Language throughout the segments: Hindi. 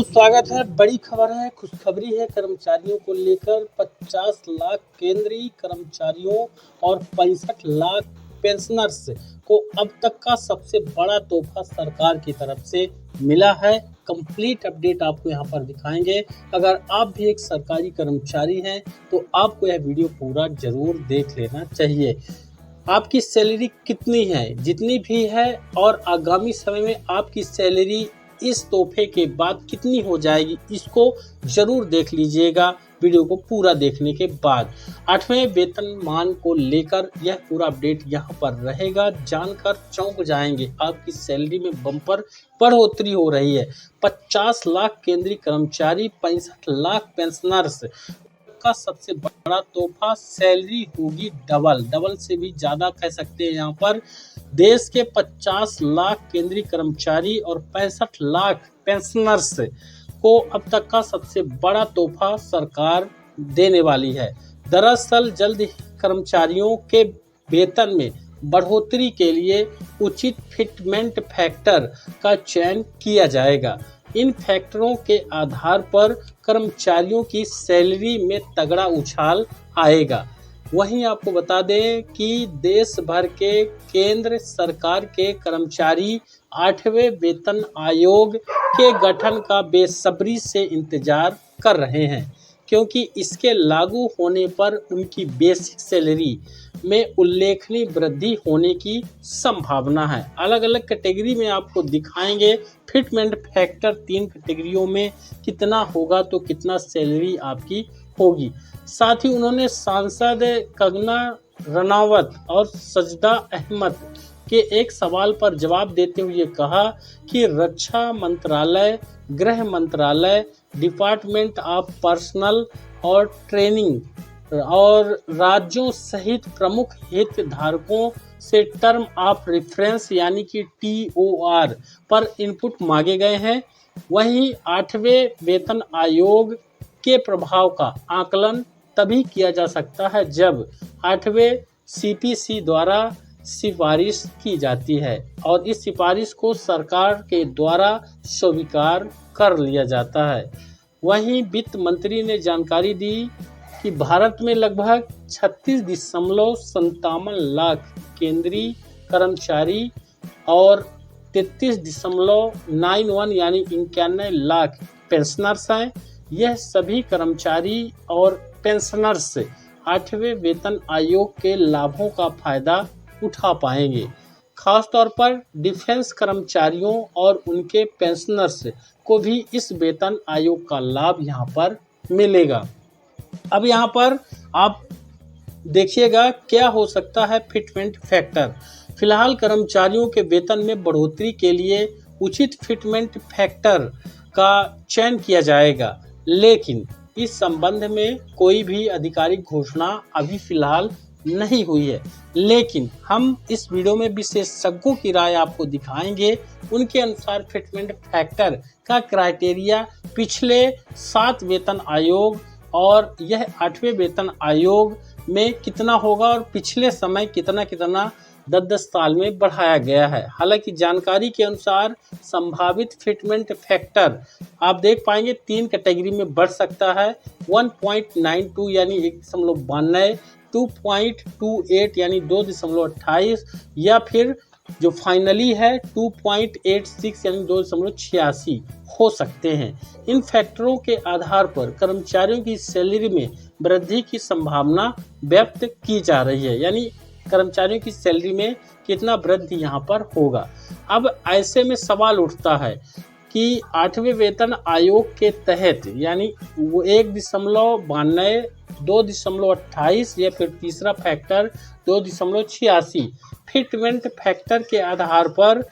स्वागत है। बड़ी खबर है, खुशखबरी है। कर्मचारियों को लेकर 50 लाख केंद्रीय कर्मचारियों और 65 लाख पेंशनर्स को अब तक का सबसे बड़ा तोहफा सरकार की तरफ से मिला है। कंप्लीट अपडेट आपको यहां पर दिखाएंगे। अगर आप भी एक सरकारी कर्मचारी हैं तो आपको यह वीडियो पूरा जरूर देख लेना चाहिए। आपकी सैलरी कितनी है, जितनी भी है, और आगामी समय में आपकी सैलरी इस तोहफे के बाद कितनी हो जाएगी, इसको जरूर देख लीजिएगा वीडियो को पूरा देखने के बाद। 8वें वेतनमान को लेकर यह पूरा अपडेट यहाँ पर रहेगा। जानकर चौंक जाएंगे, आपकी सैलरी में बम्पर बढ़ोतरी हो रही है। 50 लाख केंद्रीय कर्मचारी, 65 लाख पेंशनर्स का सबसे बड़ा तोहफा सैलरी होगी डबल से भी ज्यादा कह सकते हैं। यहाँ पर देश के 50 लाख केंद्रीय कर्मचारी और 65 लाख पेंशनर्स को अब तक का सबसे बड़ा तोहफा सरकार देने वाली है। दरअसल जल्द ही कर्मचारियों के वेतन में बढ़ोतरी के लिए उचित फिटमेंट फैक्टर का चयन किया जाएगा। इन फैक्टरों के आधार पर कर्मचारियों की सैलरी में तगड़ा उछाल आएगा। वहीं आपको बता दें कि देश भर के केंद्र सरकार के कर्मचारी 8वें वेतन आयोग के गठन का बेसब्री से इंतजार कर रहे हैं, क्योंकि इसके लागू होने पर उनकी बेसिक सैलरी में उल्लेखनीय वृद्धि होने की संभावना है। अलग अलग कैटेगरी में आपको दिखाएंगे फिटमेंट फैक्टर 3 कैटेगरियों में कितना होगा तो कितना सैलरी आपकी होगी। साथ ही उन्होंने सांसद कंगना रनावत और सजदा अहमद के एक सवाल पर जवाब देते हुए कहा कि रक्षा मंत्रालय, गृह मंत्रालय, डिपार्टमेंट ऑफ पर्सनल और ट्रेनिंग और राज्यों सहित प्रमुख हितधारकों से टर्म ऑफ रेफरेंस यानी कि TOR पर इनपुट मांगे गए हैं। वहीं 8वें वेतन आयोग के प्रभाव का आकलन तभी किया जा सकता है जब 8वें CPC द्वारा सिफारिश की जाती है और इस सिफारिश को सरकार के द्वारा स्वीकार कर लिया जाता है। वहीं वित्त मंत्री ने जानकारी दी कि भारत में लगभग 36.57 लाख केंद्रीय कर्मचारी और 33.91 यानी 91 लाख पेंशनर्स हैं। यह सभी कर्मचारी और पेंशनर्स 8वें वेतन आयोग के लाभों का फायदा उठा पाएंगे। खासतौर पर डिफेंस कर्मचारियों और उनके पेंशनर्स को भी इस वेतन आयोग का लाभ यहाँ पर मिलेगा। अब यहाँ पर आप देखिएगा क्या हो सकता है फिटमेंट फैक्टर। फिलहाल कर्मचारियों के वेतन में बढ़ोतरी के लिए उचित फिटमेंट फैक्टर का चयन किया जाएगा, लेकिन इस संबंध में कोई भी आधिकारिक घोषणा अभी फिलहाल नहीं हुई है। लेकिन हम इस वीडियो में विशेषज्ञों की राय आपको दिखाएंगे। उनके अनुसार फिटमेंट फैक्टर का क्राइटेरिया पिछले 7 वेतन आयोग और यह 8वें वेतन आयोग में कितना होगा और पिछले समय कितना 10 साल में बढ़ाया गया है। हालांकि जानकारी के अनुसार संभावित फिटमेंट फैक्टर आप देख पाएंगे 3 कैटेगरी में बढ़ सकता है। 1.92 यानी 1.92, 2.28 यानी 2.28 या फिर जो फाइनली है 2.86 यानी 2.86 हो सकते हैं। इन फैक्टरों के आधार पर कर्मचारियों की सैलरी में वृद्धि की संभावना व्यक्त की जा रही है, यानी कर्मचारियों की सैलरी में कितना वृद्धि यहाँ पर होगा। अब ऐसे में सवाल उठता है कि 8वें वेतन आयोग के तहत यानी 1.92, 2.28 या फिर तीसरा फैक्टर 2.86 फिटमेंट फैक्टर के आधार पर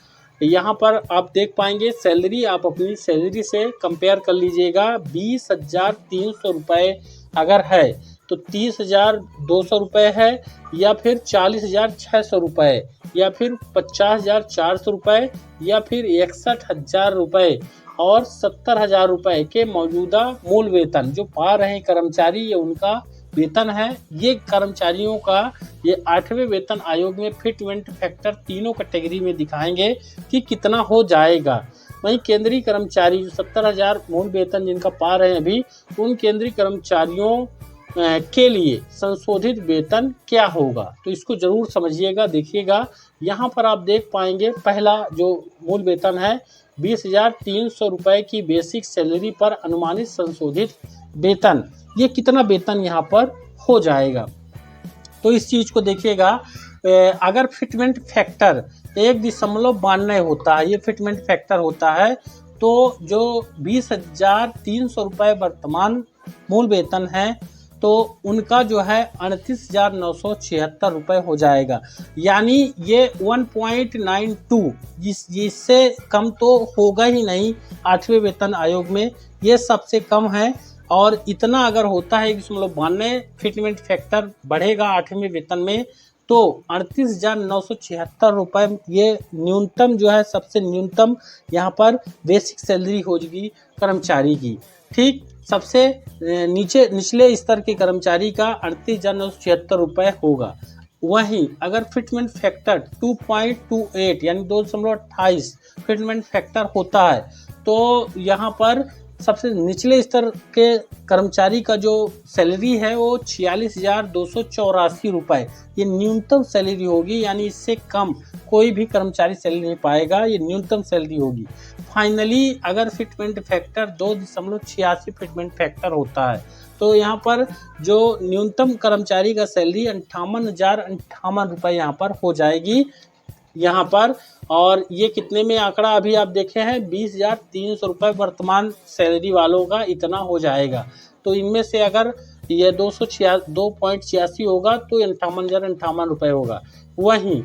यहाँ पर आप देख पाएंगे सैलरी आप अपनी सैलरी से कंपेयर कर लीजिएगा। 20,300 रुपये अगर है तो 30,200 रुपये है, या फिर 40,600 रुपये, या फिर 50,400 रुपये, या फिर 61,000 रुपये और 70,000 रुपये के मौजूदा मूल वेतन जो पा रहे हैं कर्मचारी, ये उनका वेतन है। ये कर्मचारियों का ये 8वें वेतन आयोग में फिटमेंट फैक्टर तीनों कैटेगरी में दिखाएंगे कि कितना हो जाएगा। वहीं केंद्रीय कर्मचारी जो 70,000 मूल वेतन जिनका पा रहे हैं अभी, उन केंद्रीय कर्मचारियों के लिए संशोधित वेतन क्या होगा, तो इसको जरूर समझिएगा, देखिएगा। यहाँ पर आप देख पाएंगे पहला जो मूल वेतन है 20,300 रुपये की बेसिक सैलरी पर अनुमानित संशोधित वेतन, ये कितना वेतन यहाँ पर हो जाएगा, तो इस चीज़ को देखिएगा। अगर फिटमेंट फैक्टर 1.92 होता है, ये फिटमेंट फैक्टर होता है, तो जो 20,300 रुपये वर्तमान मूल वेतन है, तो उनका जो है 38,976 रुपये हो जाएगा। यानी ये 1.92, जिससे कम तो होगा ही नहीं 8वें वेतन आयोग में, ये सबसे कम है। और इतना अगर होता है 1.92 फिटमेंट फैक्टर बढ़ेगा 8वें वेतन में, तो 38,976 रुपये ये न्यूनतम जो है, सबसे न्यूनतम यहाँ पर बेसिक सैलरी होगी कर्मचारी की। ठीक, सबसे निचले स्तर के कर्मचारी का 38,976 रुपये होगा। वहीं अगर फिटमेंट फैक्टर 2.28 यानी 2.28 फिटमेंट फैक्टर होता है, तो यहाँ पर सबसे निचले स्तर के कर्मचारी का जो सैलरी है वो 46,284 रुपये, ये न्यूनतम सैलरी होगी। यानी इससे कम कोई भी कर्मचारी सैलरी नहीं पाएगा, ये न्यूनतम सैलरी होगी। फाइनली अगर फिटमेंट फैक्टर 2.86 फिटमेंट फैक्टर होता है, तो यहाँ पर जो न्यूनतम कर्मचारी का सैलरी 58,058 रुपये यहाँ पर हो जाएगी यहाँ पर। और ये कितने में आंकड़ा अभी आप देखे हैं, 20,300 रुपये वर्तमान सैलरी वालों का इतना हो जाएगा। तो इनमें से अगर ये 2.86 होगा तो 58,058 रुपये होगा। वहीं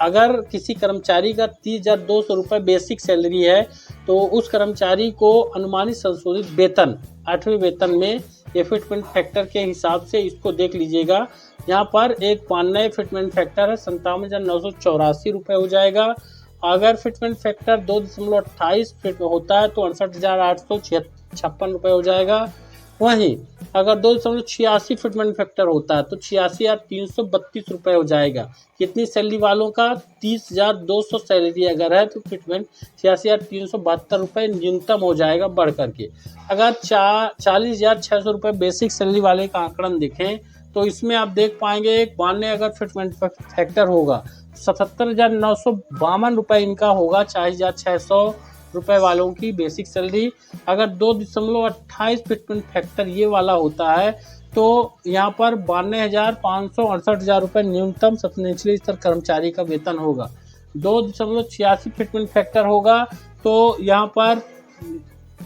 अगर किसी कर्मचारी का 30,200 रुपये बेसिक सैलरी है, तो उस कर्मचारी को अनुमानित संशोधित वेतन 8वें वेतन में ये फिटमेंट फैक्टर के हिसाब से इसको देख लीजिएगा। यहाँ पर एक 92 फिटमेंट फैक्टर है, 57,984 रुपये हो जाएगा। अगर फिटमेंट फैक्टर 2.28 फिट होता है तो 68,856 रुपये हो जाएगा। वहीं अगर 2.86 फिटमेंट फैक्टर होता है तो 86,332 रुपये हो जाएगा। कितनी सैलरी वालों का, 30,200 सैलरी अगर है तो फिटमेंट 86,372 रुपये न्यूनतम हो जाएगा बढ़ करके। अगर 40,600 रुपये बेसिक सैलरी वाले का आंकड़न देखें, तो इसमें आप देख पाएंगे 92 अगर फिटमेंट फैक्टर होगा, 77,952 रुपये इनका होगा। 40,600 रुपये वालों की बेसिक सैलरी। अगर 2.28 फिटमेंट फैक्टर ये वाला होता है, तो यहाँ पर 92,568 रुपये न्यूनतम सबसे निचले स्तर कर्मचारी का वेतन होगा। 2.86 फिटमेंट फैक्टर होगा तो यहाँ पर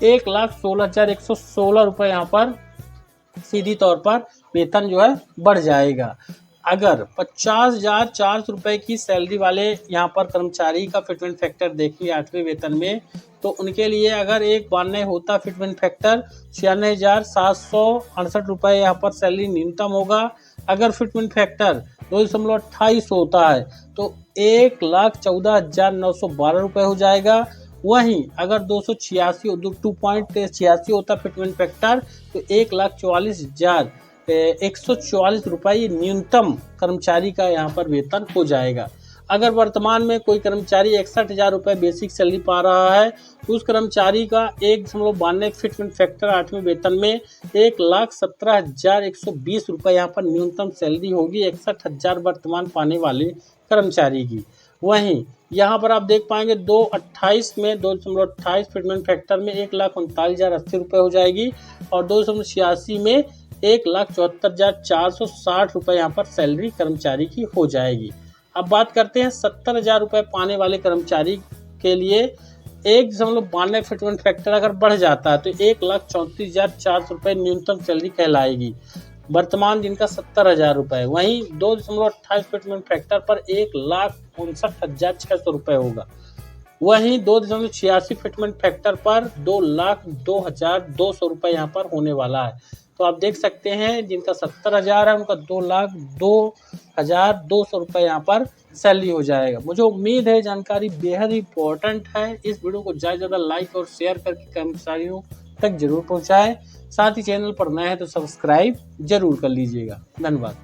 1,16,116 रुपये यहाँ पर सीधी तौर पर वेतन जो है बढ़ जाएगा। अगर 50,400 रुपये की सैलरी वाले यहाँ पर कर्मचारी का फिटमेंट फैक्टर देखिए 8वें वेतन में, तो उनके लिए अगर 1.92 होता फिटमेंट फैक्टर, 96,768 रुपये यहाँ पर सैलरी न्यूनतम होगा। अगर फिटमेंट फैक्टर 2.28 होता है तो 1,14,912 रुपये हो जाएगा। वहीं अगर 2.86 होता फिटमेंट फैक्टर तो 1,44,144 रुपये न्यूनतम कर्मचारी का यहाँ पर वेतन हो जाएगा। अगर वर्तमान में कोई कर्मचारी 61,000 रुपये बेसिक सैलरी पा रहा है, तो उस कर्मचारी का 1.92 फिटमेंट फैक्टर 8वें वेतन में 1,17,120 रुपये यहाँ पर न्यूनतम सैलरी होगी 61,000 वर्तमान पाने वाले कर्मचारी की। वहीं यहाँ पर आप देख पाएंगे 2.28 में 2.28 फिटमेंट फैक्टर में 1,39,080 रुपये हो जाएगी और 2.86 में 1,74,460 रुपये यहाँ पर सैलरी कर्मचारी की हो जाएगी। अब बात करते हैं 70,000 रुपये पाने वाले कर्मचारी के लिए 1.92 फिटमेंट फैक्टर अगर बढ़ जाता है तो 1,34,400 रुपये न्यूनतम सैलरी कहलाएगी, वर्तमान जिनका 70,000 रुपये। वहीं 2.28 फिटमेंट फैक्टर पर 1,59,600 रुपये होगा। वहीं 2.86 फिटमेंट फैक्टर पर 2,02,200 रुपये यहाँ पर होने वाला है। तो आप देख सकते हैं जिनका 70,000 है उनका 2,02,200 रुपये यहाँ पर सैलरी हो जाएगा। मुझे उम्मीद है जानकारी बेहद इंपॉर्टेंट है। इस वीडियो को ज़्यादा से ज़्यादा लाइक और शेयर करके कर्मचारियों तक जरूर पहुँचाएँ। साथ ही चैनल पर नए हैं तो सब्सक्राइब जरूर कर लीजिएगा। धन्यवाद।